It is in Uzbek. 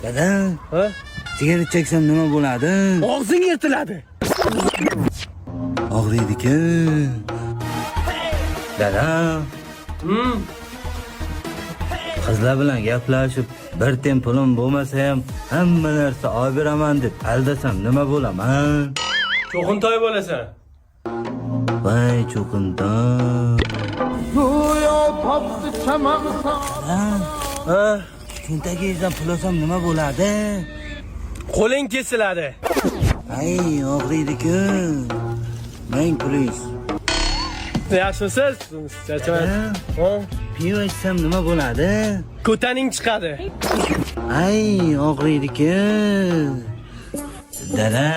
Dada, sigara cheksam nima bo'ladi? Og'zing yirtiladi. Og'riydi-ku. Dada. Qizlar bilan gaplashib, bir tem pulim bo'lmasa ham hamma narsa olib beraman deb aldasam nima bo'laman? Cho'qintoy bo'lasan. Voy cho'qintoy. Go'yo topdi chamamsan. Cho'ntagingizdan pul olsam nima bo'ladi? Qo'ling kesiladi. Ay, og'riydi-ku. Ming pulingiz. Yaxshisiz? Charchamaysiz. Piyo ichsam nima bo'ladi? Ko'taning chiqadi. Ay, og'riydi-ku. Dada.